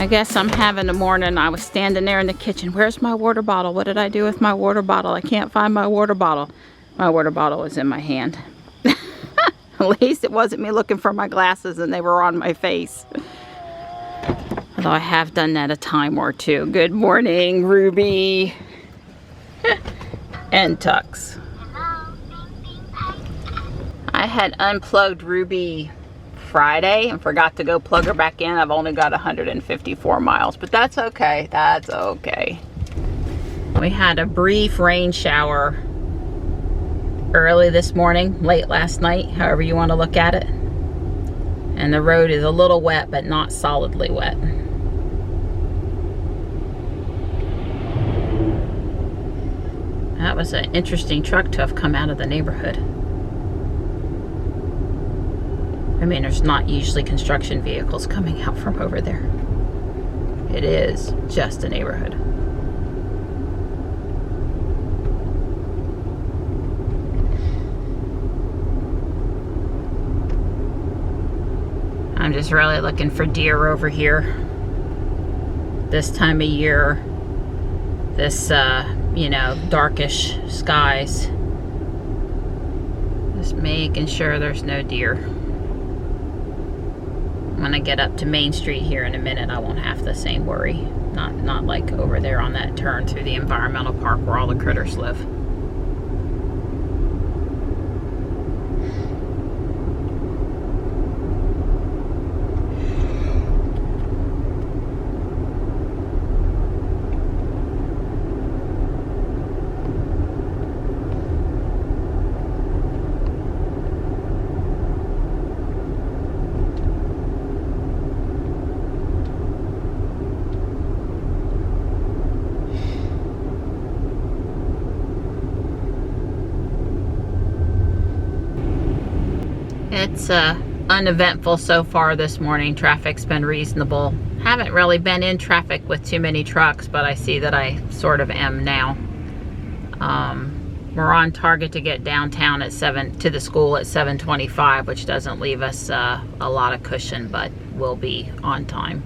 I guess I'm having a morning. I was standing there in the kitchen. Where's my water bottle? What did I do with my water bottle? I can't find my water bottle. My water bottle was in my hand. At least it wasn't me looking for my glasses and they were on my face. Although I have done that a time or two. Good morning, Ruby. And Tux. I had unplugged Ruby Friday and forgot to go plug her back in. I've only got 154 miles, but that's okay. That's okay. We had a brief rain shower early this morning, late last night, however you want to look at it. And the road is a little wet, but not solidly wet. That was an interesting truck to have come out of the neighborhood. I mean, there's not usually construction vehicles coming out from over there. It is just a neighborhood. I'm just really looking for deer over here. This time of year, this, you know, darkish skies. Just making sure there's no deer. When I get up to Main Street here in a minute, I won't have the same worry. Not like over there on that turn through the environmental park where all the critters live. It's uneventful so far this morning. Traffic's been reasonable. Haven't really been in traffic with too many trucks, but I see that I sort of am now. We're on target to get downtown at to the school at 7:25, which doesn't leave us a lot of cushion, but we'll be on time.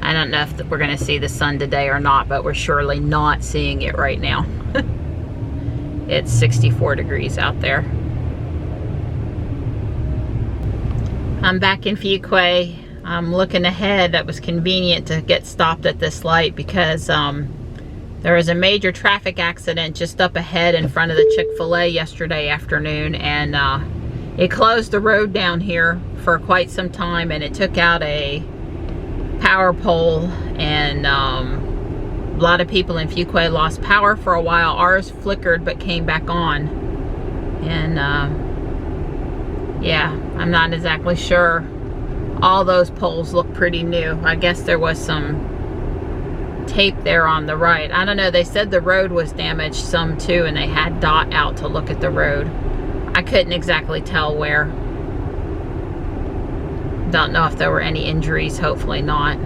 I don't know if we're going to see the sun today or not, but we're surely not seeing it right now. It's 64 degrees out there. I'm back in Fuquay. I'm looking ahead. That was convenient to get stopped at this light because there was a major traffic accident just up ahead in front of the Chick-fil-A yesterday afternoon, and it closed the road down here for quite some time, and it took out a power pole, and a lot of people in Fuquay lost power for a while. Ours flickered but came back on, and yeah, I'm not exactly sure. All those poles look pretty new. I guess there was some tape there on the right. I don't know, they said the road was damaged some too, and they had DOT out to look at the road. I couldn't exactly tell where. Don't know if there were any injuries, hopefully not.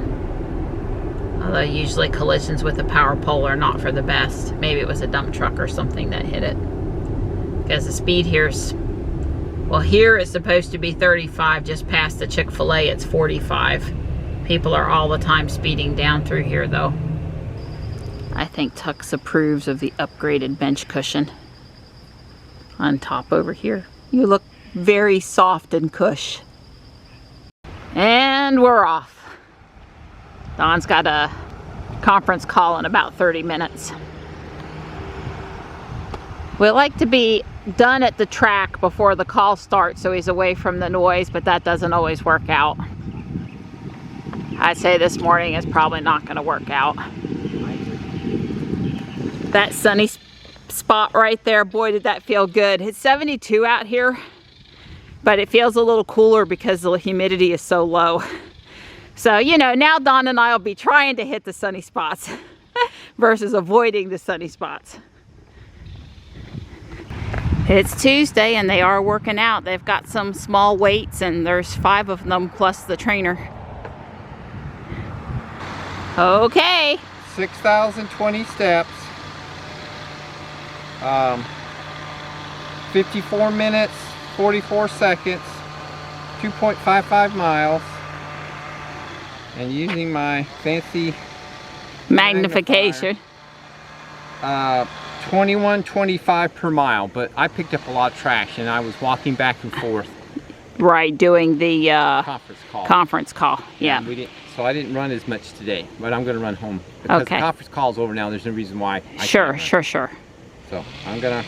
Although usually collisions with a power pole are not for the best. Maybe it was a dump truck or something that hit it. Because the speed here's, well, here it's supposed to be 35, just past the Chick-fil-A it's 45. People are all the time speeding down through here though. I think Tux approves of the upgraded bench cushion on top over here. You look very soft and cush. And we're off. Dawn's got a conference call in about 30 minutes. We like to be done at the track before the call starts so he's away from the noise, but that doesn't always work out. I'd say this morning is probably not going to work out. That sunny spot right there, boy did that feel good. It's 72 out here, but it feels a little cooler because the humidity is so low. So, you know, now Don and I will be trying to hit the sunny spots versus avoiding the sunny spots. It's Tuesday and they are working out. They've got some small weights and there's 5 of them plus the trainer. Okay. 6,020 steps. 54 minutes, 44 seconds, 2.55 miles. And using my fancy magnification. 21.25 per mile, but I picked up a lot of traction. I was walking back and forth. Right, doing the conference call. Yeah. So I didn't run as much today, but I'm going to run home because the conference call is over now. There's no reason why. Sure. So I'm gonna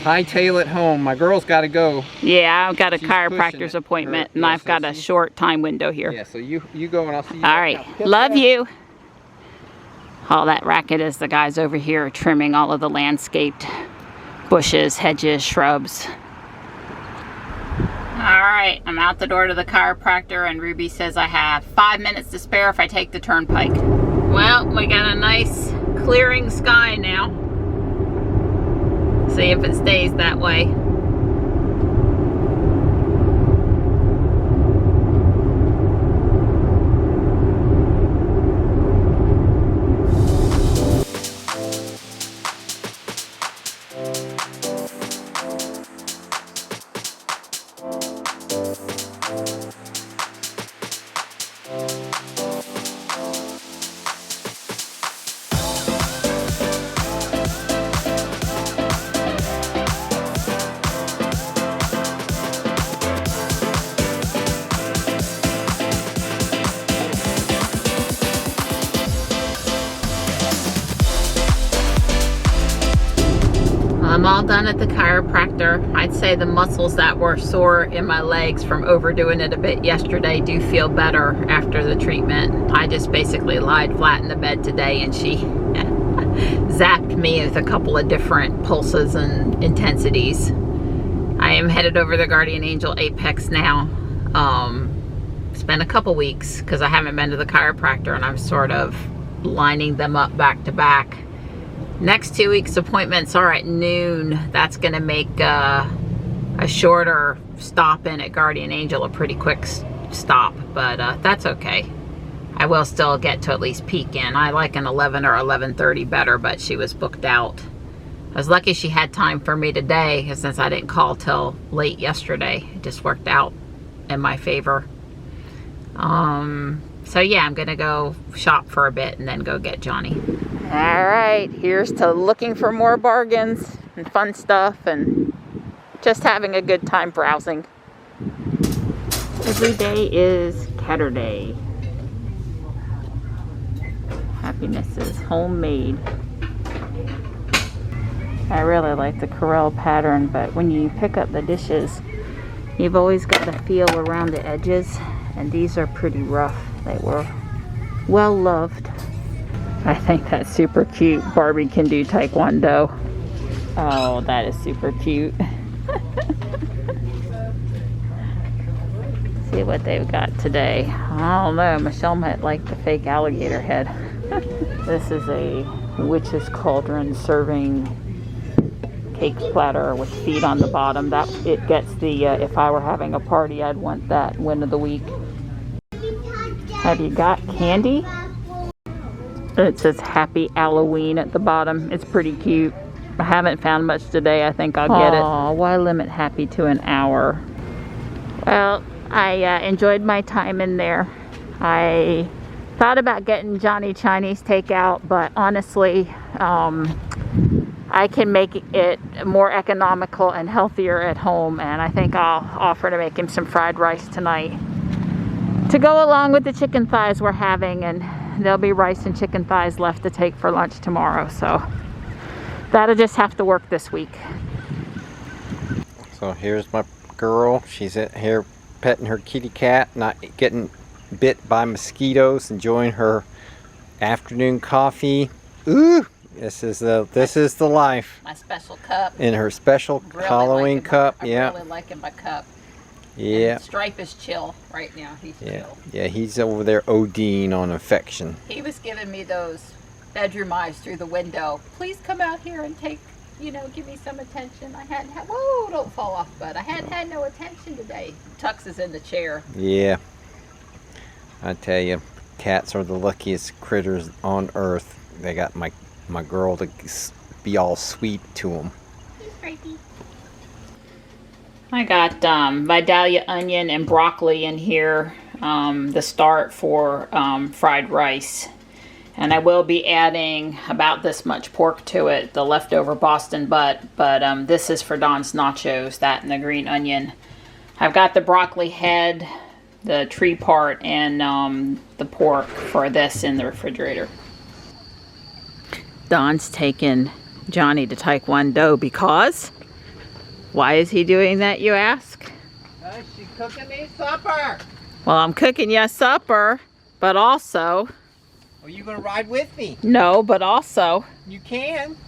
hightail it home. My girl's got to go. Yeah, I've got a chiropractor's appointment, and I've got a short time window here. Yeah, so you go and I'll see you. All right, love you. All that racket is the guys over here trimming all of the landscaped bushes, hedges, shrubs. All right, I'm out the door to the chiropractor, and Ruby says I have 5 minutes to spare if I take the turnpike. Well, we got a nice clearing sky now. See if it stays that way. I'm all done at the chiropractor. I'd say the muscles that were sore in my legs from overdoing it a bit yesterday do feel better after the treatment. I just basically lied flat in the bed today and she zapped me with a couple of different pulses and intensities. I am headed over to Guardian Angel Apex now. It's been a couple weeks because I haven't been to the chiropractor and I'm sort of lining them up back to back. Next 2 weeks appointments are at noon. That's gonna make a shorter stop in at Guardian Angel a pretty quick stop, but that's okay. I will still get to at least peek in. I like an 11 or 11:30 better, but she was booked out. I was lucky she had time for me today since I didn't call till late yesterday. It just worked out in my favor. So yeah, I'm gonna go shop for a bit and then go get Johnny. All right, here's to looking for more bargains and fun stuff and just having a good time browsing. Every day is Catterday. Happiness is homemade. I really like the Corel pattern, but when you pick up the dishes, you've always got to feel around the edges, and these are pretty rough. They were well loved. I think that's super cute. Barbie can do Taekwondo. Oh, that is super cute. See what they've got today. I don't know. Michelle might like the fake alligator head. This is a witch's cauldron serving cake platter with feet on the bottom. That it gets the if I were having a party, I'd want that win of the week. Have you got candy? It says Happy Halloween at the bottom. It's pretty cute. I haven't found much today. I think I'll get it. Aw, why limit happy to an hour? Well, I enjoyed my time in there. I thought about getting Johnny Chinese takeout, but honestly, I can make it more economical and healthier at home, and I think I'll offer to make him some fried rice tonight to go along with the chicken thighs we're having, and there'll be rice and chicken thighs left to take for lunch tomorrow. So That'll just have to work this week. So here's my girl. She's in here petting her kitty cat, not getting bit by mosquitoes, enjoying her afternoon coffee. Ooh, this is the life. My special cup. In her special Halloween cup. Yeah. I'm really liking my cup. Yeah. And Stripe is chill right now. He's chill. Yeah, he's over there ODing on affection. He was giving me those bedroom eyes through the window. Please come out here and take, you know, give me some attention. I hadn't had, whoa, don't fall off, bud. I hadn't had no attention today. Tux is in the chair. Yeah. I tell you, cats are the luckiest critters on earth. They got my girl to be all sweet to them. He's Stripey. I got Vidalia onion and broccoli in here, the start for fried rice. And I will be adding about this much pork to it, the leftover Boston butt, but this is for Don's nachos, that and the green onion. I've got the broccoli head, the tree part, and the pork for this in the refrigerator. Don's taking Johnny to Taekwondo because... Why is he doing that, you ask? She's cooking me supper. Well, I'm cooking you supper, but also... Are you going to ride with me? No, but also... You can.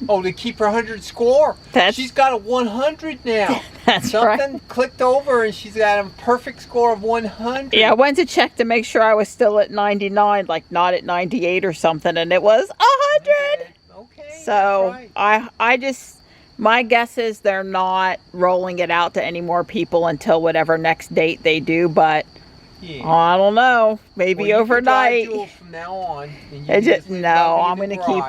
Oh, to keep her 100 score. She's got a 100 now. That's right. Something clicked over and she's got a perfect score of 100. Yeah, I went to check to make sure I was still at 99, like not at 98 or something, and it was 100. Okay. So right. I just... My guess is they're not rolling it out to any more people until whatever next date they do, but yeah. I don't know. Maybe overnight. Can drive Jules from now on.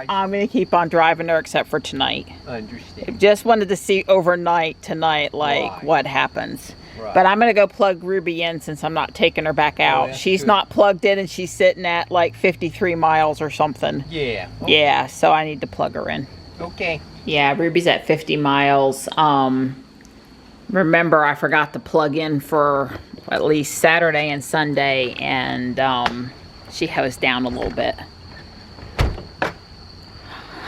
I'm gonna keep on driving her except for tonight. Understand. Just wanted to see overnight tonight, like what happens. Right. But I'm gonna go plug Ruby in since I'm not taking her back out. She's good. Not plugged in and she's sitting at like 53 miles or something. Yeah. Okay. Yeah. So I need to plug her in. Okay. Yeah, Ruby's at 50 miles. Remember, I forgot to plug in for at least Saturday and Sunday, and she hosed down a little bit.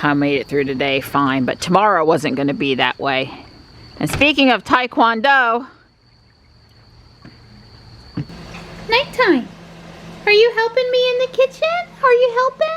I made it through today fine, but tomorrow wasn't going to be that way. And speaking of Taekwondo... Nighttime. Are you helping me in the kitchen? Are you helping?